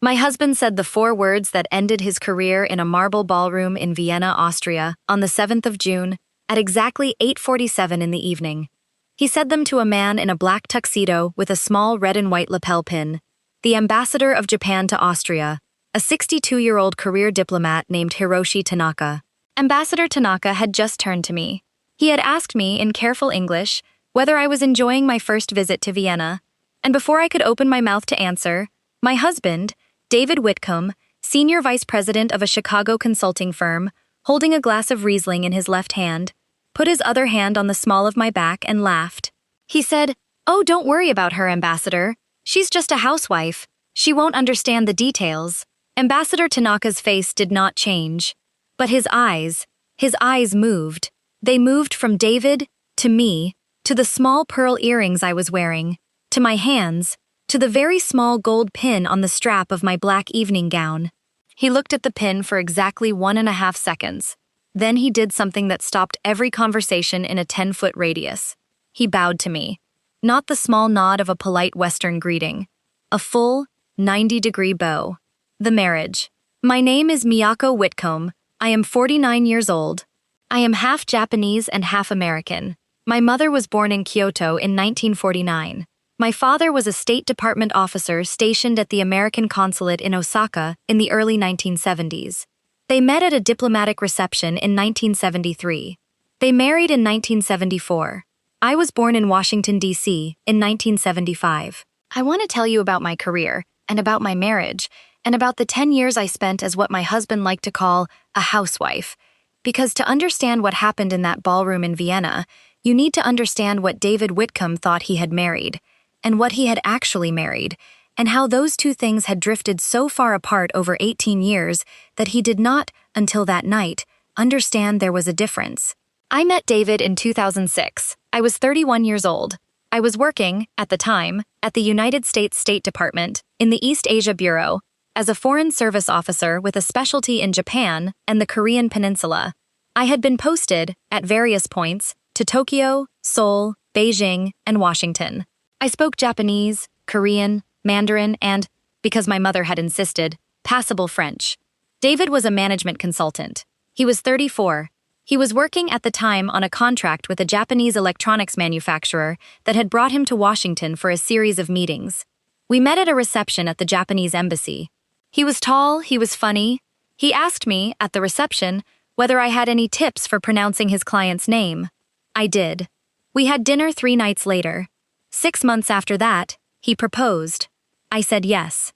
My husband said the 4 words that ended his career in a marble ballroom in Vienna, Austria, on the 7th of June, at exactly 8:47 in the evening. He said them to a man in a black tuxedo with a small red and white lapel pin, the ambassador of Japan to Austria, a 62-year-old career diplomat named Hiroshi Tanaka. Ambassador Tanaka had just turned to me. He had asked me, in careful English, whether I was enjoying my first visit to Vienna, and before I could open my mouth to answer, my husband, David Whitcomb, senior vice president of a Chicago consulting firm, holding a glass of Riesling in his left hand, put his other hand on the small of my back and laughed. He said, "Oh, don't worry about her, Ambassador. She's just a housewife. She won't understand the details." Ambassador Tanaka's face did not change, but his eyes moved. They moved from David, to me, to the small pearl earrings I was wearing, to my hands, to the very small gold pin on the strap of my black evening gown. He looked at the pin for exactly 1.5 seconds. Then he did something that stopped every conversation in a 10-foot radius. He bowed to me. Not the small nod of a polite Western greeting. A full, 90-degree bow. The marriage. My name is Miyako Whitcomb. I am 49 years old. I am half Japanese and half American. My mother was born in Kyoto in 1949. My father was a State Department officer stationed at the American consulate in Osaka in the early 1970s. They met at a diplomatic reception in 1973. They married in 1974. I was born in Washington, D.C. in 1975. I want to tell you about my career, and about my marriage, and about the 10 years I spent as what my husband liked to call a housewife. Because to understand what happened in that ballroom in Vienna, you need to understand what David Whitcomb thought he had married, and what he had actually married, and how those two things had drifted so far apart over 18 years that he did not, until that night, understand there was a difference. I met David in 2006. I was 31 years old. I was working, at the time, at the United States State Department, in the East Asia Bureau, as a foreign service officer with a specialty in Japan and the Korean Peninsula. I had been posted, at various points, to Tokyo, Seoul, Beijing, and Washington. I spoke Japanese, Korean, Mandarin, and, because my mother had insisted, passable French. David was a management consultant. He was 34. He was working at the time on a contract with a Japanese electronics manufacturer that had brought him to Washington for a series of meetings. We met at a reception at the Japanese embassy. He was tall, he was funny. He asked me, at the reception, whether I had any tips for pronouncing his client's name. I did. We had dinner 3 nights later. 6 months after that, he proposed. I said yes.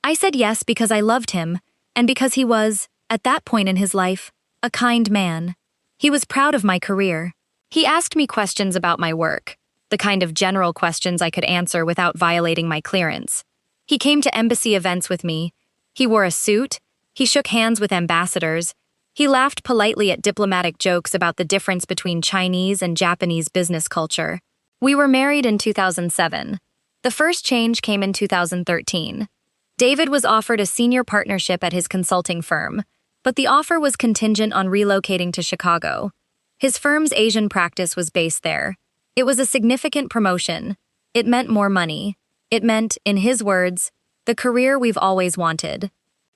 I said yes because I loved him, and because he was, at that point in his life, a kind man. He was proud of my career. He asked me questions about my work, the kind of general questions I could answer without violating my clearance. He came to embassy events with me. He wore a suit. He shook hands with ambassadors. He laughed politely at diplomatic jokes about the difference between Chinese and Japanese business culture. We were married in 2007. The first change came in 2013. David was offered a senior partnership at his consulting firm, but the offer was contingent on relocating to Chicago. His firm's Asian practice was based there. It was a significant promotion. It meant more money. It meant, in his words, the career we've always wanted.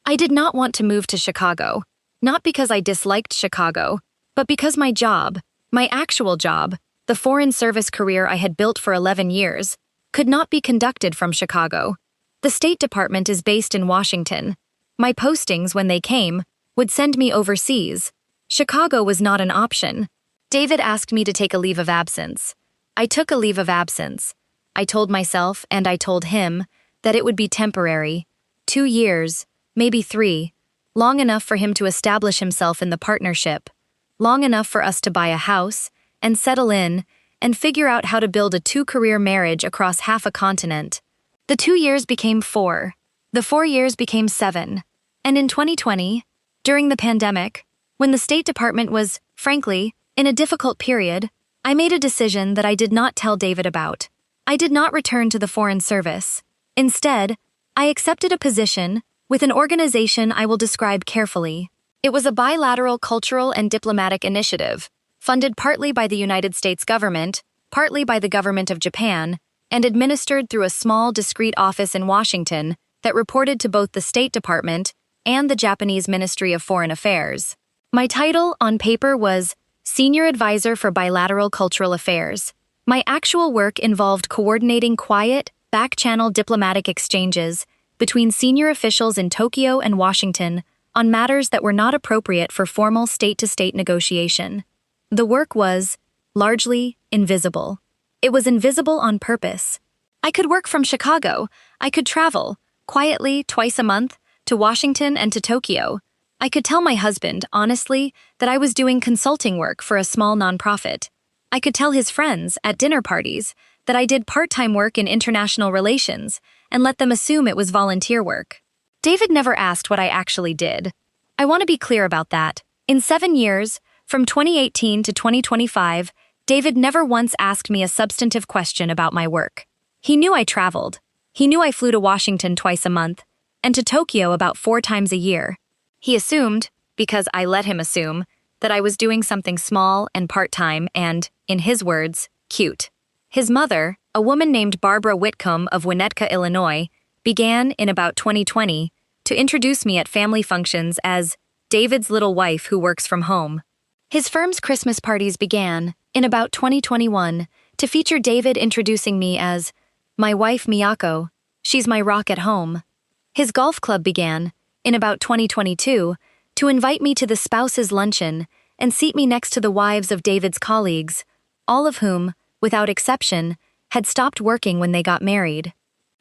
I did not want to move to Chicago, not because I disliked Chicago, but because my job, my actual job, the foreign service career I had built for 11 years, could not be conducted from Chicago. The State Department is based in Washington. My postings, when they came, would send me overseas. Chicago was not an option. David asked me to take a leave of absence. I took a leave of absence. I told myself, and I told him, that it would be temporary. 2 years, maybe 3, long enough for him to establish himself in the partnership, long enough for us to buy a house, and settle in, and figure out how to build a 2-career marriage across half a continent. The 2 years became 4. The 4 years became 7. And in 2020, during the pandemic, when the State Department was, frankly, in a difficult period, I made a decision that I did not tell David about. I did not return to the Foreign Service. Instead, I accepted a position with an organization I will describe carefully. It was a bilateral cultural and diplomatic initiative, funded partly by the United States government, partly by the government of Japan, and administered through a small, discreet office in Washington that reported to both the State Department and the Japanese Ministry of Foreign Affairs. My title on paper was Senior Advisor for Bilateral Cultural Affairs. My actual work involved coordinating quiet, back-channel diplomatic exchanges between senior officials in Tokyo and Washington on matters that were not appropriate for formal state-to-state negotiation. The work was, largely, invisible. It was invisible on purpose. I could work from Chicago. I could travel, quietly, twice a month, to Washington and to Tokyo. I could tell my husband, honestly, that I was doing consulting work for a small nonprofit. I could tell his friends, at dinner parties, that I did part-time work in international relations and let them assume it was volunteer work. David never asked what I actually did. I want to be clear about that. In 7 years, from 2018 to 2025, David never once asked me a substantive question about my work. He knew I traveled. He knew I flew to Washington twice a month, and to Tokyo about 4 times a year. He assumed, because I let him assume, that I was doing something small and part-time and, in his words, cute. His mother, a woman named Barbara Whitcomb of Winnetka, Illinois, began, in about 2020, to introduce me at family functions as David's little wife who works from home. His firm's Christmas parties began, in about 2021, to feature David introducing me as my wife Miyako, she's my rock at home. His golf club began, in about 2022, to invite me to the spouses' luncheon and seat me next to the wives of David's colleagues, all of whom, without exception, had stopped working when they got married.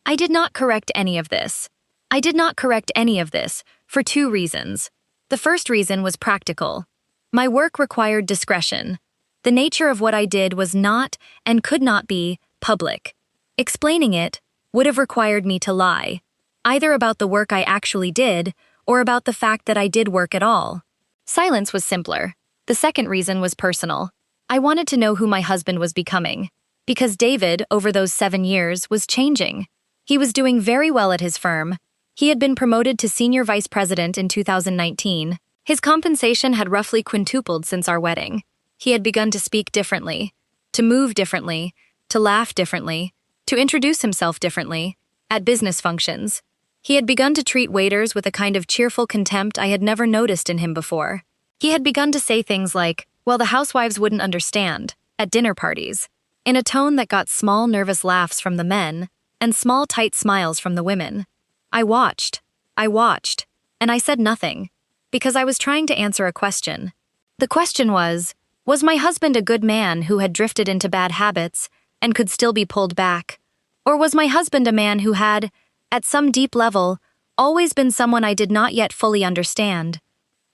I did not correct any of this. I did not correct any of this for 2 reasons. The first reason was practical. My work required discretion. The nature of what I did was not and could not be public. Explaining it would have required me to lie, either about the work I actually did or about the fact that I did work at all. Silence was simpler. The second reason was personal. I wanted to know who my husband was becoming, because David, over those 7 years, was changing. He was doing very well at his firm. He had been promoted to senior vice president in 2019. His compensation had roughly quintupled since our wedding. He had begun to speak differently, to move differently, to laugh differently, to introduce himself differently, at business functions. He had begun to treat waiters with a kind of cheerful contempt I had never noticed in him before. He had begun to say things like, well, the housewives wouldn't understand, at dinner parties, in a tone that got small nervous laughs from the men and small tight smiles from the women. I watched, and I said nothing, because I was trying to answer a question. The question was my husband a good man who had drifted into bad habits and could still be pulled back? Or was my husband a man who had, at some deep level, always been someone I did not yet fully understand?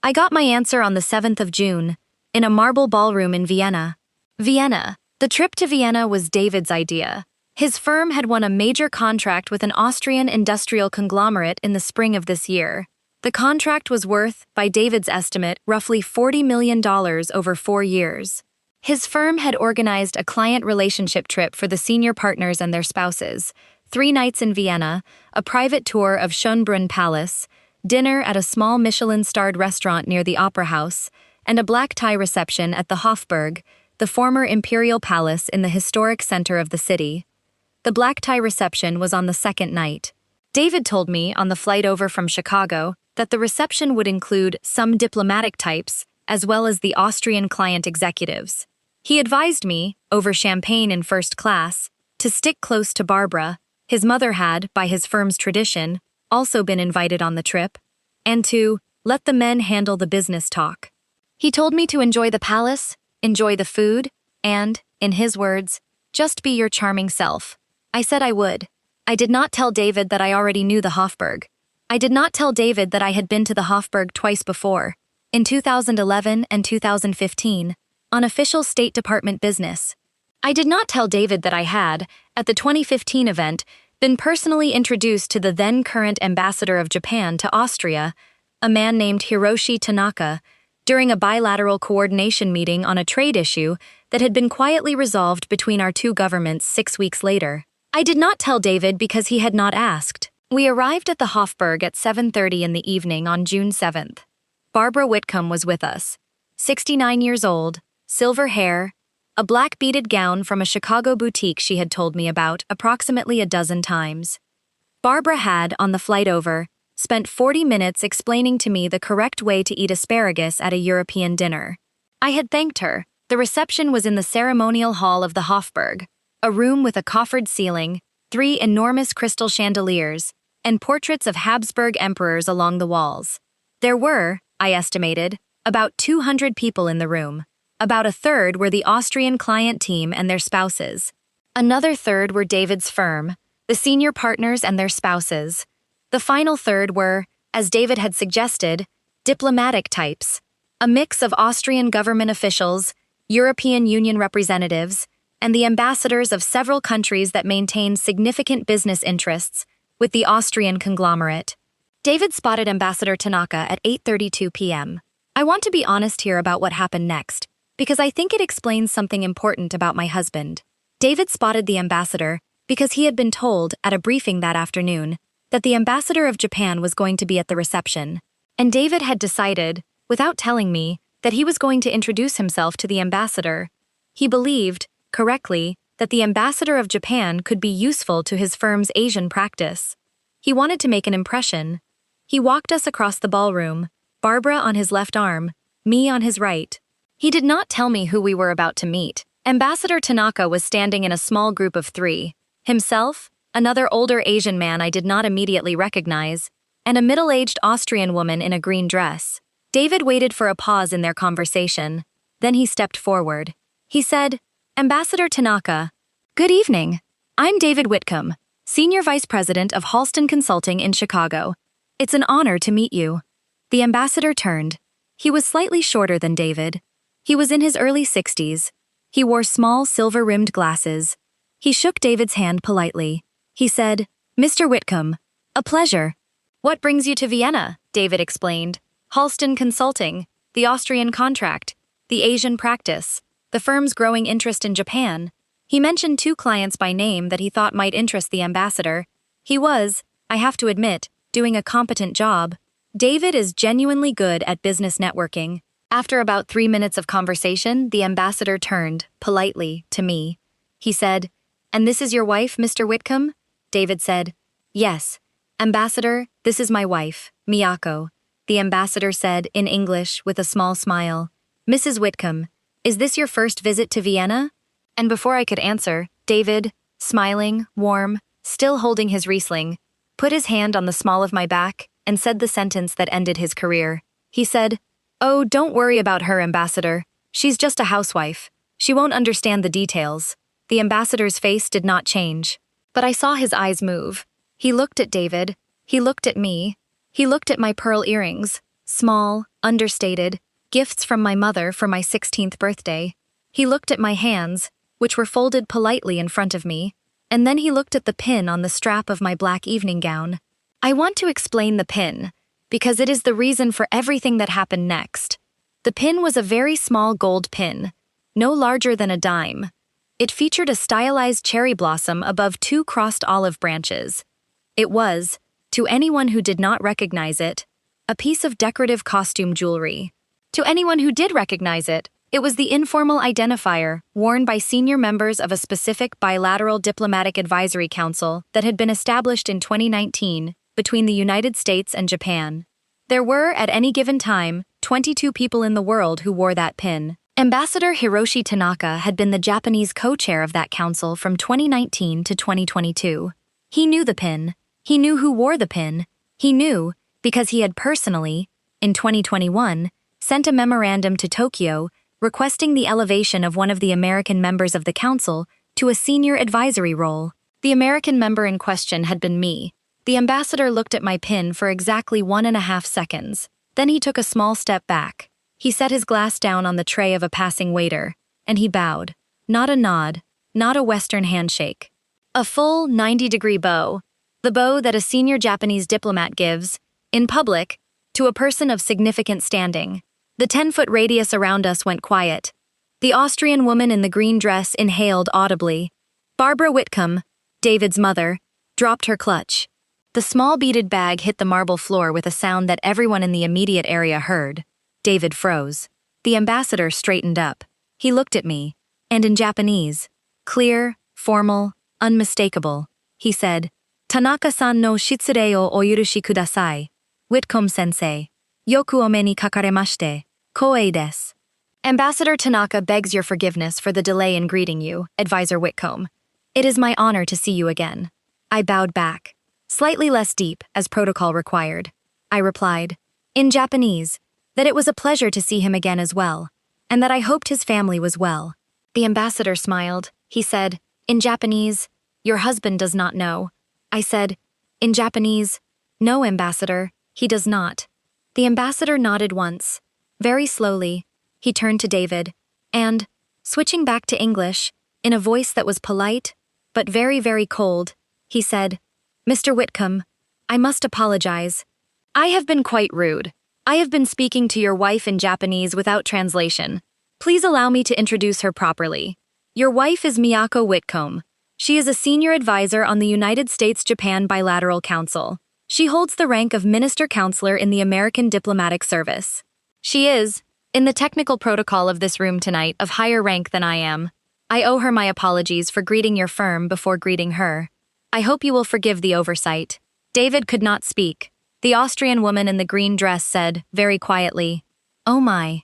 I got my answer on the 7th of June, in a marble ballroom in Vienna. Vienna. The trip to Vienna was David's idea. His firm had won a major contract with an Austrian industrial conglomerate in the spring of this year. The contract was worth, by David's estimate, roughly $40 million over 4 years. His firm had organized a client relationship trip for the senior partners and their spouses, 3 nights in Vienna, a private tour of Schönbrunn Palace, dinner at a small Michelin-starred restaurant near the Opera House, and a black tie reception at the Hofburg, the former imperial palace in the historic center of the city. The black tie reception was on the 2nd night. David told me, on the flight over from Chicago, that the reception would include some diplomatic types, as well as the Austrian client executives. He advised me, over champagne in first class, to stick close to Barbara. His mother had, by his firm's tradition, also been invited on the trip, and to let the men handle the business talk. He told me to enjoy the palace, enjoy the food, and, in his words, just be your charming self. I said I would. I did not tell David that I already knew the Hofburg. I did not tell David that I had been to the Hofburg twice before, in 2011 and 2015, on official State Department business. I did not tell David that I had, at the 2015 event, been personally introduced to the then-current ambassador of Japan to Austria, a man named Hiroshi Tanaka, during a bilateral coordination meeting on a trade issue that had been quietly resolved between our 2 governments 6 weeks later. I did not tell David because he had not asked. We arrived at the Hofburg at 7:30 in the evening on June 7th. Barbara Whitcomb was with us, 69 years old, silver hair, a black beaded gown from a Chicago boutique she had told me about approximately a dozen times. Barbara had, on the flight over, spent 40 minutes explaining to me the correct way to eat asparagus at a European dinner. I had thanked her. The reception was in the ceremonial hall of the Hofburg, a room with a coffered ceiling, 3 enormous crystal chandeliers, and portraits of Habsburg emperors along the walls. There were, I estimated, about 200 people in the room. About a third were the Austrian client team and their spouses. Another third were David's firm, the senior partners and their spouses. The final third were, as David had suggested, diplomatic types, a mix of Austrian government officials, European Union representatives, and the ambassadors of several countries that maintained significant business interests with the Austrian conglomerate. David spotted Ambassador Tanaka at 8:32 p.m. I want to be honest here about what happened next, because I think it explains something important about my husband. David spotted the ambassador because he had been told at a briefing that afternoon that the ambassador of Japan was going to be at the reception, and David had decided, without telling me, that he was going to introduce himself to the ambassador. He believed, correctly, that the ambassador of Japan could be useful to his firm's Asian practice. He wanted to make an impression. He walked us across the ballroom, Barbara on his left arm, me on his right. He did not tell me who we were about to meet. Ambassador Tanaka was standing in a small group of 3. Himself, another older Asian man I did not immediately recognize, and a middle-aged Austrian woman in a green dress. David waited for a pause in their conversation. Then he stepped forward. He said, "Ambassador Tanaka, good evening. I'm David Whitcomb, Senior Vice President of Halston Consulting in Chicago. It's an honor to meet you." The ambassador turned. He was slightly shorter than David. He was in his early 60s. He wore small silver-rimmed glasses. He shook David's hand politely. He said, "Mr. Whitcomb, a pleasure." "What brings you to Vienna?" David explained. "Halston Consulting, the Austrian contract, the Asian practice, the firm's growing interest in Japan." He mentioned 2 clients by name that he thought might interest the ambassador. He was, I have to admit, doing a competent job. David is genuinely good at business networking. After about 3 minutes of conversation, the ambassador turned, politely, to me. He said, "And this is your wife, Mr. Whitcomb?" David said, "Yes. Ambassador, this is my wife, Miyako." The ambassador said, in English, with a small smile, "Mrs. Whitcomb, is this your first visit to Vienna?" And before I could answer, David, smiling, warm, still holding his Riesling, put his hand on the small of my back and said the sentence that ended his career. He said, "Oh, don't worry about her, Ambassador. She's just a housewife. She won't understand the details." The ambassador's face did not change, but I saw his eyes move. He looked at David. He looked at me. He looked at my pearl earrings, small, understated, gifts from my mother for my 16th birthday. He looked at my hands, which were folded politely in front of me, and then he looked at the pin on the strap of my black evening gown. I want to explain the pin, because it is the reason for everything that happened next. The pin was a very small gold pin, no larger than a dime. It featured a stylized cherry blossom above 2 crossed olive branches. It was, to anyone who did not recognize it, a piece of decorative costume jewelry. To anyone who did recognize it, it was the informal identifier worn by senior members of a specific bilateral diplomatic advisory council that had been established in 2019 between the United States and Japan. There were, at any given time, 22 people in the world who wore that pin. Ambassador Hiroshi Tanaka had been the Japanese co-chair of that council from 2019 to 2022. He knew the pin. He knew who wore the pin. He knew, because he had personally, in 2021, sent a memorandum to Tokyo requesting the elevation of one of the American members of the council to a senior advisory role. The American member in question had been me. The ambassador looked at my pin for exactly 1.5 seconds. Then he took a small step back. He set his glass down on the tray of a passing waiter, and he bowed. Not a nod, not a Western handshake. A full 90-degree bow, the bow that a senior Japanese diplomat gives, in public, to a person of significant standing. The 10-foot radius around us went quiet. The Austrian woman in the green dress inhaled audibly. Barbara Whitcomb, David's mother, dropped her clutch. The small beaded bag hit the marble floor with a sound that everyone in the immediate area heard. David froze. The ambassador straightened up. He looked at me, and in Japanese, clear, formal, unmistakable, he said, Tanaka-san no shitsurei o oyurushi kudasai. Whitcomb-sensei. Yoku ome ni kakaremashite. Koei desu. Ambassador Tanaka begs your forgiveness for the delay in greeting you, Advisor Whitcomb. It is my honor to see you again. I bowed back, slightly less deep, as protocol required. I replied, in Japanese, that it was a pleasure to see him again as well, and that I hoped his family was well. The ambassador smiled. He said, in Japanese, your husband does not know. I said, in Japanese, no, Ambassador, he does not. The ambassador nodded once. Very slowly, he turned to David, and, switching back to English, in a voice that was polite, but very, very cold, he said, Mr. Whitcomb, I must apologize. I have been quite rude. I have been speaking to your wife in Japanese without translation. Please allow me to introduce her properly. Your wife is Miyako Whitcomb. She is a senior advisor on the United States-Japan Bilateral Council. She holds the rank of Minister Counselor in the American Diplomatic Service. She is, in the technical protocol of this room tonight, of higher rank than I am. I owe her my apologies for greeting your firm before greeting her. I hope you will forgive the oversight. David could not speak. The Austrian woman in the green dress said, very quietly, oh my.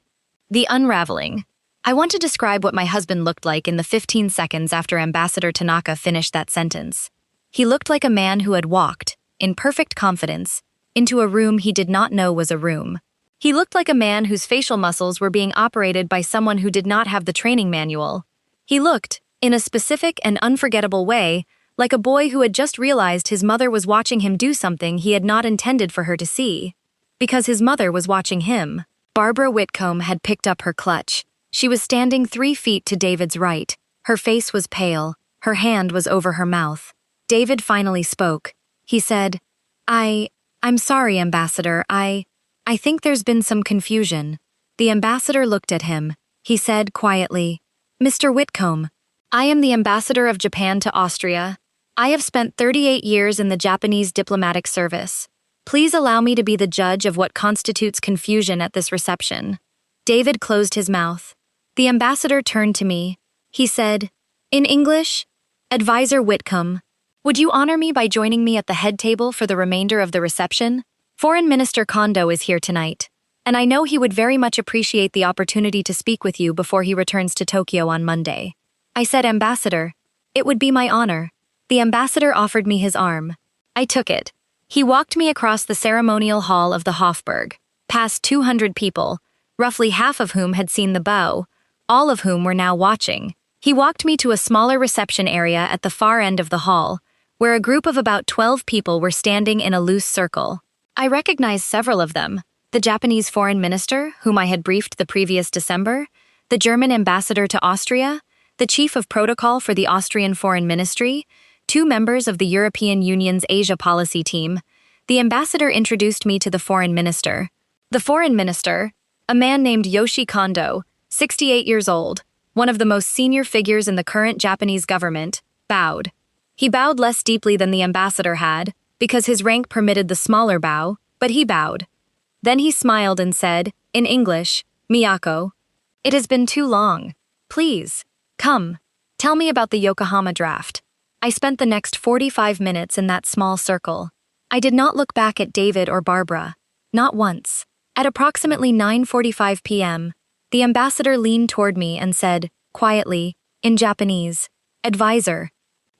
The unraveling. I want to describe what my husband looked like in the 15 seconds after Ambassador Tanaka finished that sentence. He looked like a man who had walked, in perfect confidence, into a room he did not know was a room. He looked like a man whose facial muscles were being operated by someone who did not have the training manual. He looked, in a specific and unforgettable way, like a boy who had just realized his mother was watching him do something he had not intended for her to see. Because his mother was watching him. Barbara Whitcomb had picked up her clutch. She was standing 3 feet to David's right. Her face was pale. Her hand was over her mouth. David finally spoke. He said, I'm sorry, Ambassador. I think there's been some confusion. The ambassador looked at him. He said quietly, Mr. Whitcomb, I am the ambassador of Japan to Austria. I have spent 38 years in the Japanese diplomatic service. Please allow me to be the judge of what constitutes confusion at this reception. David closed his mouth. The ambassador turned to me. He said, in English, Advisor Whitcomb, would you honor me by joining me at the head table for the remainder of the reception? Foreign Minister Kondo is here tonight, and I know he would very much appreciate the opportunity to speak with you before he returns to Tokyo on Monday. I said, Ambassador, it would be my honor. The ambassador offered me his arm. I took it. He walked me across the ceremonial hall of the Hofburg, past 200 people, roughly half of whom had seen the bow, all of whom were now watching. He walked me to a smaller reception area at the far end of the hall, where a group of about 12 people were standing in a loose circle. I recognized several of them: the Japanese foreign minister, whom I had briefed the previous December, the German ambassador to Austria, the chief of protocol for the Austrian Foreign Ministry, 2 members of the European Union's Asia policy team. The ambassador introduced me to the foreign minister. The foreign minister, a man named Yoshi Kondo, 68 years old, one of the most senior figures in the current Japanese government, bowed. He bowed less deeply than the ambassador had, because his rank permitted the smaller bow, but he bowed. Then he smiled and said, in English, Miyako, it has been too long. Please, come, tell me about the Yokohama draft. I spent the next 45 minutes in that small circle. I did not look back at David or Barbara, not once. At approximately 9:45 p.m., the ambassador leaned toward me and said, quietly, in Japanese, Advisor,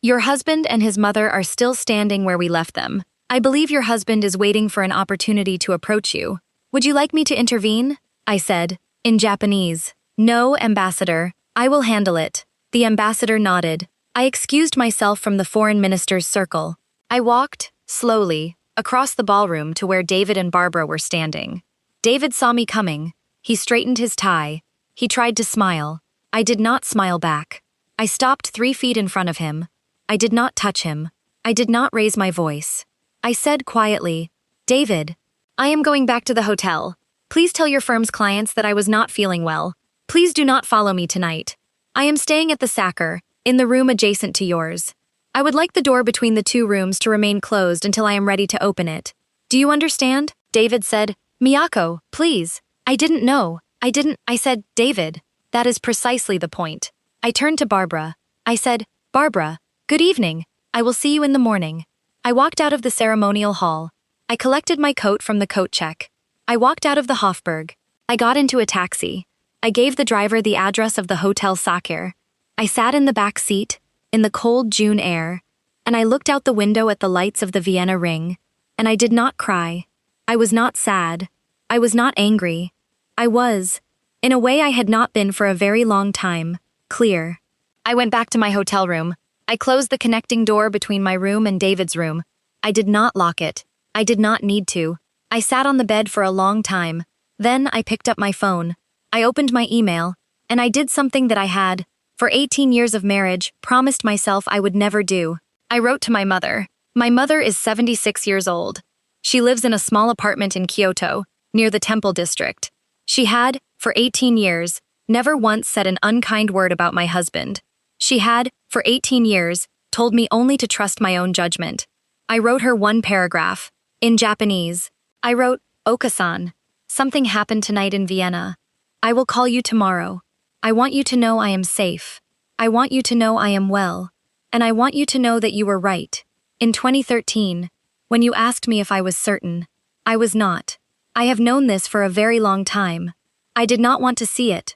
your husband and his mother are still standing where we left them. I believe your husband is waiting for an opportunity to approach you. Would you like me to intervene? I said, in Japanese. No, Ambassador, I will handle it. The ambassador nodded. I excused myself from the foreign minister's circle. I walked, slowly, across the ballroom to where David and Barbara were standing. David saw me coming. He straightened his tie. He tried to smile. I did not smile back. I stopped 3 feet in front of him. I did not touch him. I did not raise my voice. I said quietly, David, I am going back to the hotel. Please tell your firm's clients that I was not feeling well. Please do not follow me tonight. I am staying at the Sacker, in the room adjacent to yours. I would like the door between the 2 rooms to remain closed until I am ready to open it. Do you understand? David said, Miyako, please. I didn't know. I said, David, that is precisely the point. I turned to Barbara. I said, Barbara, good evening. I will see you in the morning. I walked out of the ceremonial hall. I collected my coat from the coat check. I walked out of the Hofburg. I got into a taxi. I gave the driver the address of the Hotel Sakir. I sat in the back seat, in the cold June air, and I looked out the window at the lights of the Vienna Ring, and I did not cry. I was not sad. I was not angry. I was, in a way I had not been for a very long time, clear. I went back to my hotel room. I closed the connecting door between my room and David's room. I did not lock it. I did not need to. I sat on the bed for a long time. Then I picked up my phone. I opened my email, and I did something that I had, for 18 years of marriage, promised myself I would never do. I wrote to my mother. My mother is 76 years old. She lives in a small apartment in Kyoto, near the Temple District. She had, for 18 years, never once said an unkind word about my husband. She had, for 18 years, told me only to trust my own judgment. I wrote her one paragraph, in Japanese. I wrote, Okasan, something happened tonight in Vienna. I will call you tomorrow. I want you to know I am safe. I want you to know I am well. And I want you to know that you were right. In 2013, when you asked me if I was certain, I was not. I have known this for a very long time. I did not want to see it.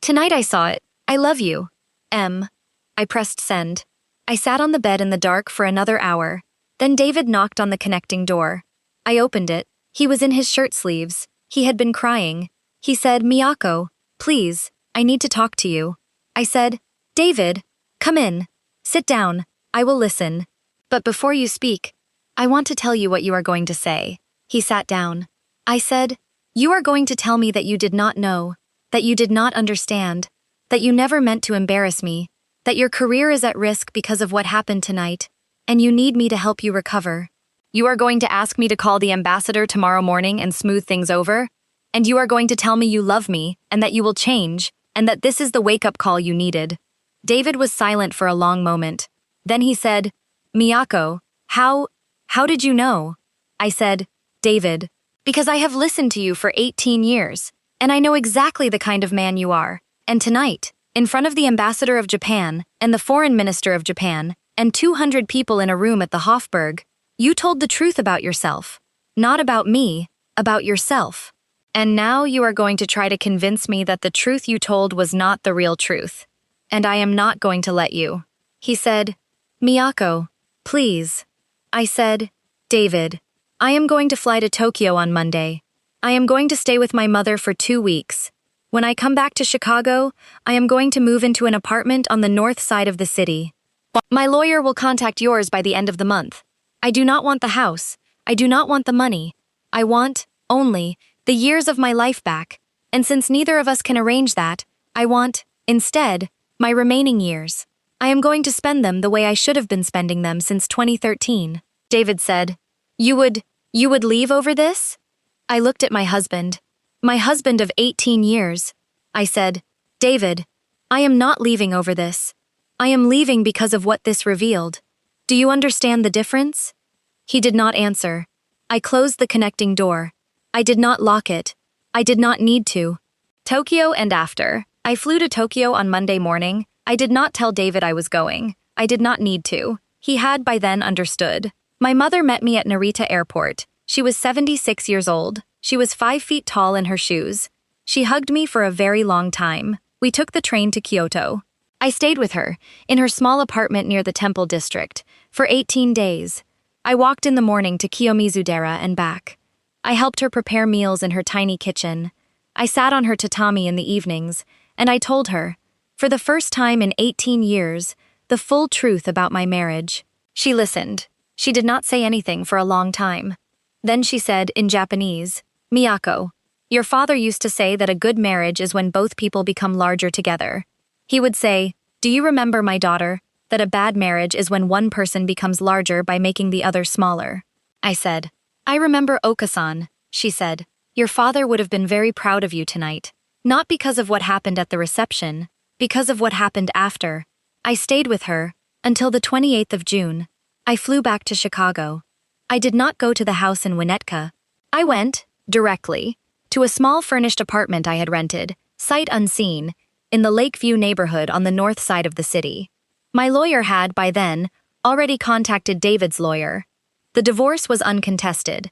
Tonight I saw it. I love you. M. I pressed send. I sat on the bed in the dark for another hour. Then David knocked on the connecting door. I opened it. He was in his shirt sleeves. He had been crying. He said, Miyako, please, I need to talk to you. I said, David, come in. Sit down. I will listen. But before you speak, I want to tell you what you are going to say. He sat down. I said, you are going to tell me that you did not know, that you did not understand, that you never meant to embarrass me, that your career is at risk because of what happened tonight, and you need me to help you recover. You are going to ask me to call the ambassador tomorrow morning and smooth things over, and you are going to tell me you love me and that you will change, and that this is the wake-up call you needed. David was silent for a long moment. Then he said, Miyako, how did you know? I said, David, because I have listened to you for 18 years, and I know exactly the kind of man you are. And tonight, in front of the ambassador of Japan and the foreign minister of Japan and 200 people in a room at the Hofburg, you told the truth about yourself. Not about me, about yourself. And now you are going to try to convince me that the truth you told was not the real truth. And I am not going to let you. He said, Miyako, please. I said, David, I am going to fly to Tokyo on Monday. I am going to stay with my mother for 2 weeks. When I come back to Chicago, I am going to move into an apartment on the north side of the city. My lawyer will contact yours by the end of the month. I do not want the house. I do not want the money. I want, only, the years of my life back. And since neither of us can arrange that, I want, instead, my remaining years. I am going to spend them the way I should have been spending them since 2013. David said, You would leave over this? I looked at my husband of 18 years. I said, David, I am not leaving over this. I am leaving because of what this revealed. Do you understand the difference? He did not answer. I closed the connecting door. I did not lock it. I did not need to. Tokyo and after. I flew to Tokyo on Monday morning. I did not tell David I was going. I did not need to. He had by then understood. My mother met me at Narita Airport. She was 76 years old. She was 5 feet tall in her shoes. She hugged me for a very long time. We took the train to Kyoto. I stayed with her, in her small apartment near the Temple District, for 18 days. I walked in the morning to Kiyomizu-dera and back. I helped her prepare meals in her tiny kitchen. I sat on her tatami in the evenings, and I told her, for the first time in 18 years, the full truth about my marriage. She listened. She did not say anything for a long time. Then she said, in Japanese, Miyako, your father used to say that a good marriage is when both people become larger together. He would say, do you remember, my daughter, that a bad marriage is when one person becomes larger by making the other smaller? I said, I remember, Okasan. She said, your father would have been very proud of you tonight. Not because of what happened at the reception, because of what happened after. I stayed with her until the 28th of June. I flew back to Chicago. I did not go to the house in Winnetka. I went, directly, to a small furnished apartment I had rented, sight unseen, in the Lakeview neighborhood on the north side of the city. My lawyer had, by then, already contacted David's lawyer. The divorce was uncontested.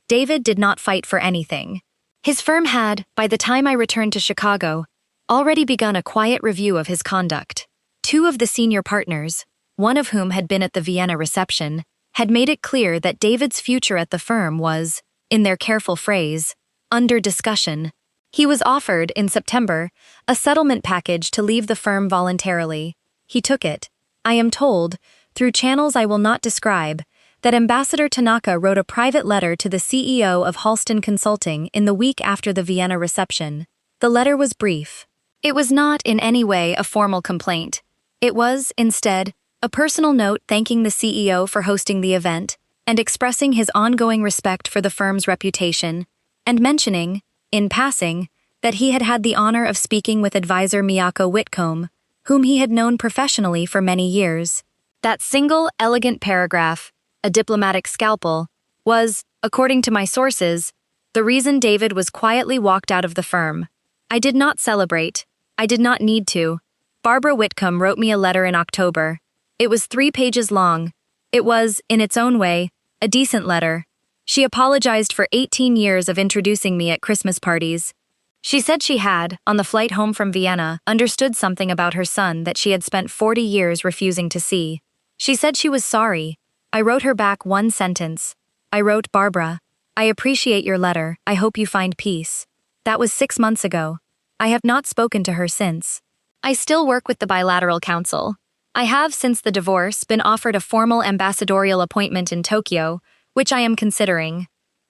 David did not fight for anything. His firm had, by the time I returned to Chicago, already begun a quiet review of his conduct. Two of the senior partners, one of whom had been at the Vienna reception, had made it clear that David's future at the firm was, in their careful phrase, under discussion. He was offered, in September, a settlement package to leave the firm voluntarily. He took it. I am told, through channels I will not describe, that Ambassador Tanaka wrote a private letter to the CEO of Halston Consulting in the week after the Vienna reception. The letter was brief. It was not in any way a formal complaint. It was, instead, a personal note thanking the CEO for hosting the event and expressing his ongoing respect for the firm's reputation, and mentioning, in passing, that he had had the honor of speaking with advisor Miyako Whitcomb, whom he had known professionally for many years. That single, elegant paragraph, a diplomatic scalpel, was, according to my sources, the reason David was quietly walked out of the firm. I did not celebrate. I did not need to. Barbara Whitcomb wrote me a letter in October. It was 3 pages long. It was, in its own way, a decent letter. She apologized for 18 years of introducing me at Christmas parties. She said she had, on the flight home from Vienna, understood something about her son that she had spent 40 years refusing to see. She said she was sorry. I wrote her back one sentence. I wrote, Barbara, I appreciate your letter. I hope you find peace. That was 6 months ago. I have not spoken to her since. I still work with the Bilateral Council. I have, since the divorce, been offered a formal ambassadorial appointment in Tokyo, which I am considering.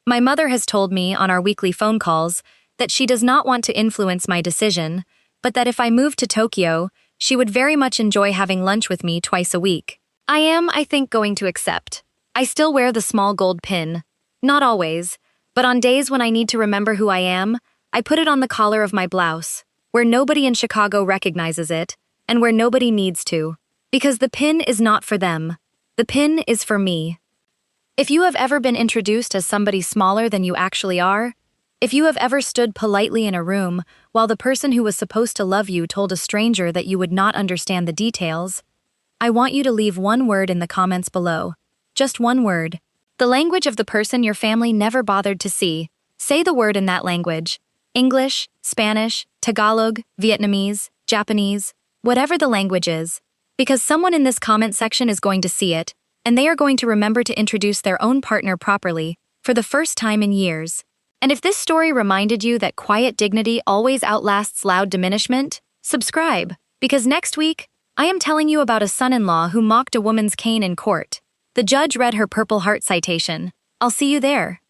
My mother has told me on our weekly phone calls that she does not want to influence my decision, but that if I moved to Tokyo, she would very much enjoy having lunch with me twice a week. I am, I think, going to accept. I still wear the small gold pin. Not always, but on days when I need to remember who I am, I put it on the collar of my blouse, where nobody in Chicago recognizes it, and where nobody needs to. Because the pin is not for them. The pin is for me. If you have ever been introduced as somebody smaller than you actually are, if you have ever stood politely in a room while the person who was supposed to love you told a stranger that you would not understand the details, I want you to leave one word in the comments below. Just one word. The language of the person your family never bothered to see. Say the word in that language. English, Spanish, Tagalog, Vietnamese, Japanese, whatever the language is. Because someone in this comment section is going to see it, and they are going to remember to introduce their own partner properly for the first time in years. And if this story reminded you that quiet dignity always outlasts loud diminishment, subscribe, because next week, I am telling you about a son-in-law who mocked a woman's cane in court. The judge read her Purple Heart citation. I'll see you there.